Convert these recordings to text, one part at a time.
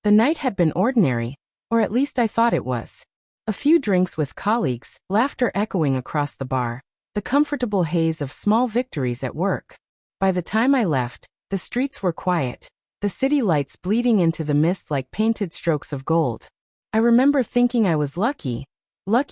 The night had been ordinary, or at least I thought it was. A few drinks with colleagues, laughter echoing across the bar, the comfortable haze of small victories at work. By the time I left, the streets were quiet, the city lights bleeding into the mist like painted strokes of gold. I remember thinking I was lucky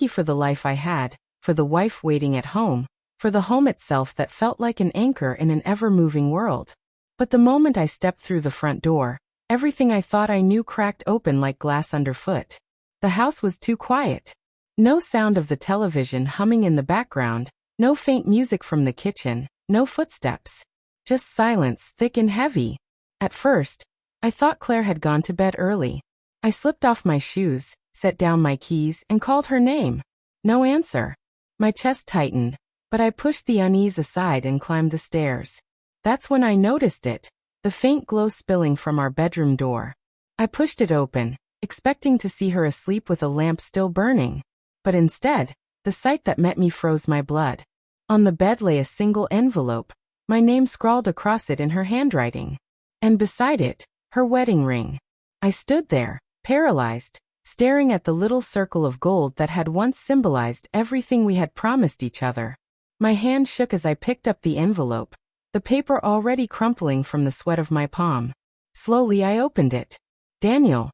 for the life I had, for the wife waiting at home, for the home itself that felt like an anchor in an ever-moving world. But the moment I stepped through the front door, everything I thought I knew cracked open like glass underfoot. The house was too quiet. No sound of the television humming in the background, no faint music from the kitchen, no footsteps. Just silence, thick and heavy. At first, I thought Claire had gone to bed early. I slipped off my shoes, set down my keys, and called her name. No answer. My chest tightened, but I pushed the unease aside and climbed the stairs. That's when I noticed it, the faint glow spilling from our bedroom door. I pushed it open, expecting to see her asleep with a lamp still burning. But instead, the sight that met me froze my blood. On the bed lay a single envelope, my name scrawled across it in her handwriting. And beside it, her wedding ring. I stood there, paralyzed, staring at the little circle of gold that had once symbolized everything we had promised each other. My hand shook as I picked up the envelope, the paper already crumpling from the sweat of my palm. Slowly I opened it. "Daniel,"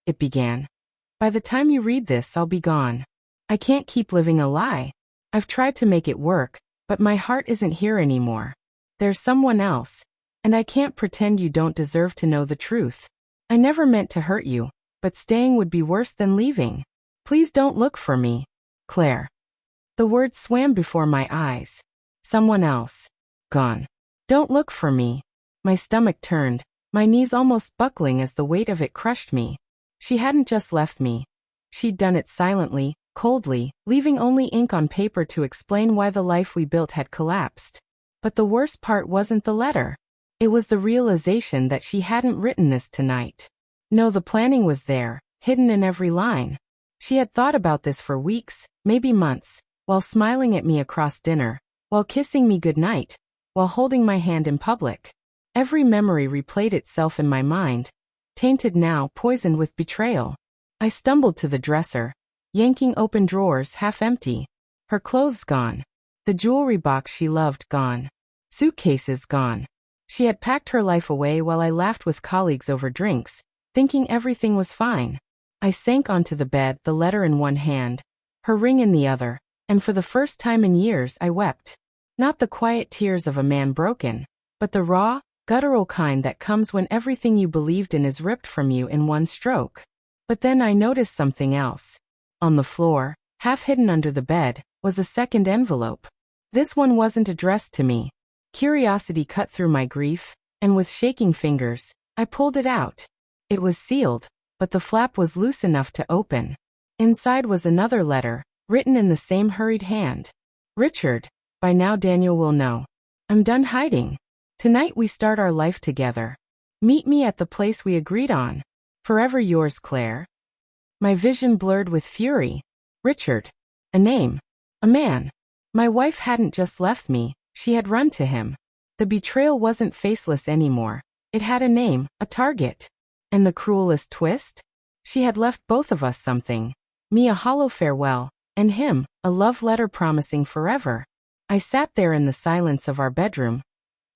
it began. "By the time you read this, I'll be gone. I can't keep living a lie. I've tried to make it work, but my heart isn't here anymore. There's someone else, and I can't pretend you don't deserve to know the truth. I never meant to hurt you, but staying would be worse than leaving. Please don't look for me. Claire." The words swam before my eyes. Someone else. Gone. Don't look for me. My stomach turned, my knees almost buckling as the weight of it crushed me. She hadn't just left me. She'd done it silently, coldly, leaving only ink on paper to explain why the life we built had collapsed. But the worst part wasn't the letter. It was the realization that she hadn't written this tonight. No, the planning was there, hidden in every line. She had thought about this for weeks, maybe months, while smiling at me across dinner, while kissing me goodnight, while holding my hand in public. Every memory replayed itself in my mind, tainted now, poisoned with betrayal. I stumbled to the dresser, yanking open drawers half empty. Her clothes gone. The jewelry box she loved gone. Suitcases gone. She had packed her life away while I laughed with colleagues over drinks, thinking everything was fine. I sank onto the bed, the letter in one hand, her ring in the other, and for the first time in years I wept. Not the quiet tears of a man broken, but the raw, guttural kind that comes when everything you believed in is ripped from you in one stroke. But then I noticed something else. On the floor, half hidden under the bed, was a second envelope. This one wasn't addressed to me. Curiosity cut through my grief, and with shaking fingers, I pulled it out. It was sealed, but the flap was loose enough to open. Inside was another letter, written in the same hurried hand. "Richard, by now Daniel will know. I'm done hiding. Tonight we start our life together. Meet me at the place we agreed on. Forever yours, Claire." My vision blurred with fury. Richard. A name. A man. My wife hadn't just left me, she had run to him. The betrayal wasn't faceless anymore. It had a name, a target. And the cruelest twist? She had left both of us something. Me a hollow farewell, and him, a love letter promising forever. I sat there in the silence of our bedroom.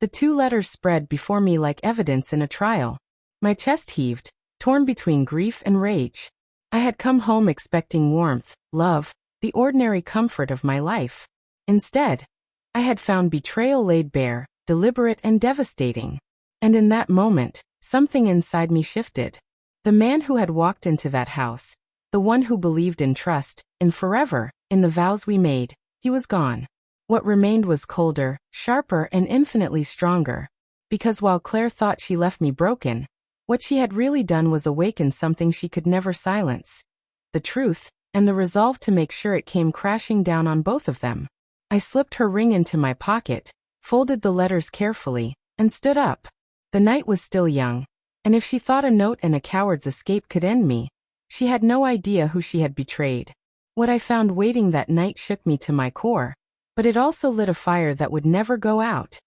The two letters spread before me like evidence in a trial. My chest heaved, torn between grief and rage. I had come home expecting warmth, love, the ordinary comfort of my life. Instead, I had found betrayal laid bare, deliberate and devastating. And in that moment, something inside me shifted. The man who had walked into that house, the one who believed in trust, in forever, in the vows we made, he was gone. What remained was colder, sharper, and infinitely stronger. Because while Claire thought she left me broken, what she had really done was awaken something she could never silence. The truth, and the resolve to make sure it came crashing down on both of them. I slipped her ring into my pocket, folded the letters carefully, and stood up. The night was still young, and if she thought a note and a coward's escape could end me, she had no idea who she had betrayed. What I found waiting that night shook me to my core, but it also lit a fire that would never go out.